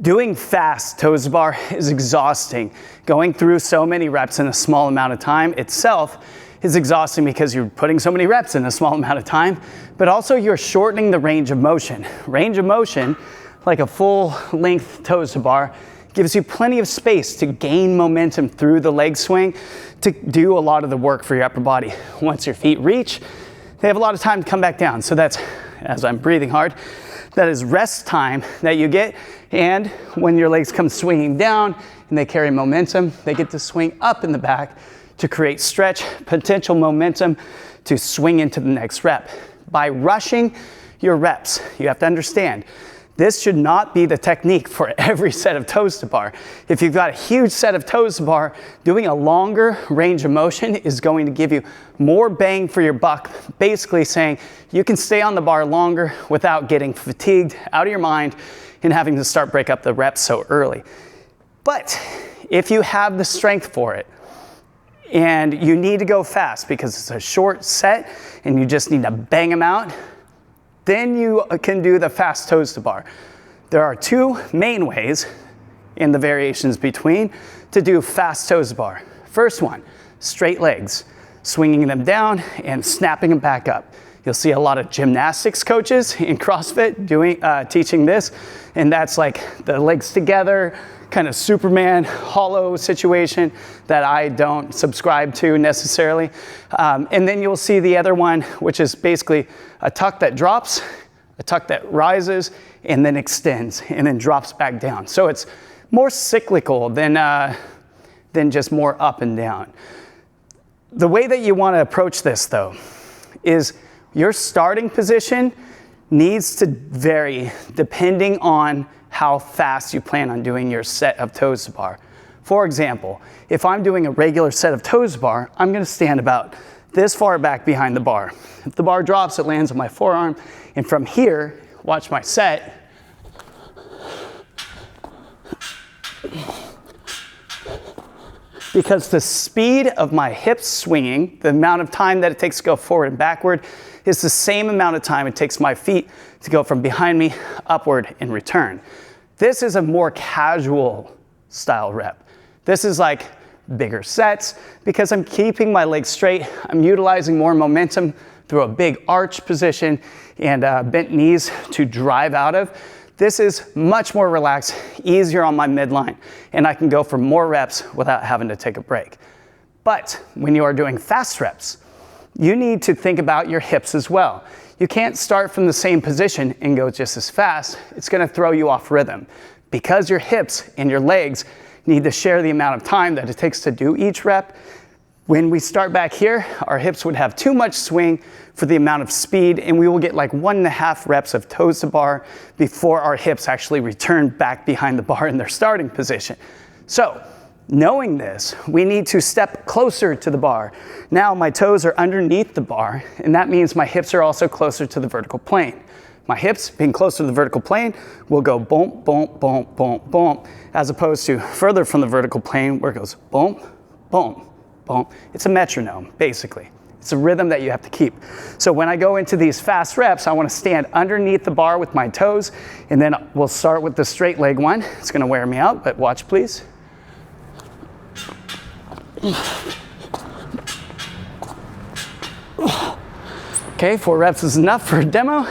Doing fast toes to bar is exhausting. Going through so many reps in a small amount of time itself is exhausting because you're putting so many reps in a small amount of time, but also you're shortening the range of motion. Range of motion, like a full length toes to bar, gives you plenty of space to gain momentum through the leg swing to do a lot of the work for your upper body. Once your feet reach, they have a lot of time to come back down. So that's, as I'm breathing hard, that is rest time that you get. And when your legs come swinging down and they carry momentum, they get to swing up in the back to create stretch, potential momentum to swing into the next rep. By rushing your reps, you have to understand, this should not be the technique for every set of toes to bar. If you've got a huge set of toes to bar, doing a longer range of motion is going to give you more bang for your buck, basically saying you can stay on the bar longer without getting fatigued out of your mind and having to start break up the reps so early. But if you have the strength for it, and you need to go fast because it's a short set and you just need to bang them out, then you can do the fast toes to bar. There are two main ways in the variations between to do fast toes to bar. First one, straight legs, swinging them down and snapping them back up. You'll see a lot of gymnastics coaches in CrossFit teaching this, and that's like the legs together, kind of Superman hollow situation that I don't subscribe to necessarily. And then you'll see the other one, which is basically a tuck that drops, a tuck that rises, and then extends, and then drops back down. So it's more cyclical than just more up and down. The way that you want to approach this, though, is your starting position needs to vary depending on how fast you plan on doing your set of toes to bar. For example, if I'm doing a regular set of toes to bar, I'm going to stand about this far back behind the bar. If the bar drops, it lands on my forearm, and from here, watch my set. Because the speed of my hips swinging, the amount of time that it takes to go forward and backward, is the same amount of time it takes my feet to go from behind me upward and return. This is a more casual style rep. This is like bigger sets because I'm keeping my legs straight. I'm utilizing more momentum through a big arch position and bent knees to drive out of. This is much more relaxed, easier on my midline, and I can go for more reps without having to take a break. But when you are doing fast reps, you need to think about your hips as well. You can't start from the same position and go just as fast. It's going to throw you off rhythm because your hips and your legs need to share the amount of time that it takes to do each rep. When we start back here, our hips would have too much swing for the amount of speed, and we will get like 1.5 reps of toes to bar before our hips actually return back behind the bar in their starting position. So, knowing this, we need to step closer to the bar. Now my toes are underneath the bar, and that means my hips are also closer to the vertical plane. My hips, being closer to the vertical plane, will go bump, bump, bump, bump, bump, as opposed to further from the vertical plane where it goes bump, bump, bump. It's a metronome, basically. It's a rhythm that you have to keep. So when I go into these fast reps, I want to stand underneath the bar with my toes, and then we'll start with the straight leg one. It's going to wear me out, but watch please. Okay, 4 reps is enough for a demo.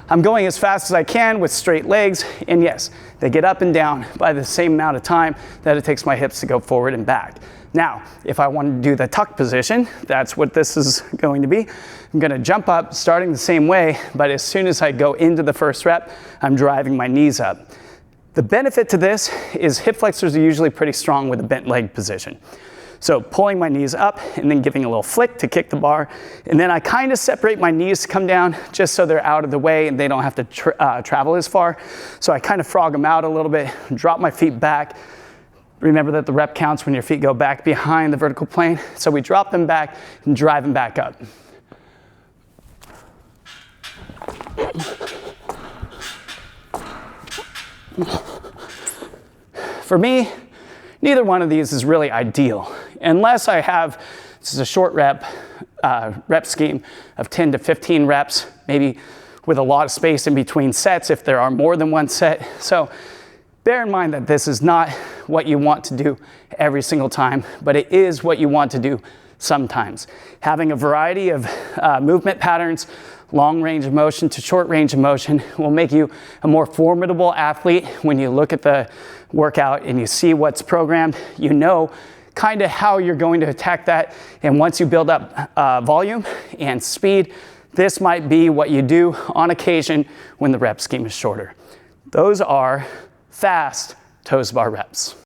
I'm going as fast as I can with straight legs, and yes, they get up and down by the same amount of time that it takes my hips to go forward and back. Now, if I want to do the tuck position, that's what this is going to be. I'm going to jump up, starting the same way, but as soon as I go into the first rep, I'm driving my knees up. The benefit to this is hip flexors are usually pretty strong with a bent leg position. So pulling my knees up and then giving a little flick to kick the bar. And then I kind of separate my knees to come down just so they're out of the way and they don't have to travel as far. So I kind of frog them out a little bit, drop my feet back. Remember that the rep counts when your feet go back behind the vertical plane. So we drop them back and drive them back up. For me, neither one of these is really ideal. Unless I have, this is a short rep scheme of 10 to 15 reps, maybe with a lot of space in between sets if there are more than one set. So bear in mind that this is not what you want to do every single time, but it is what you want to do sometimes. Having a variety of movement patterns, long range of motion to short range of motion, will make you a more formidable athlete. When you look at the workout and you see what's programmed, you know kind of how you're going to attack that. And once you build up volume and speed, this might be what you do on occasion when the rep scheme is shorter. Those are fast toes bar reps.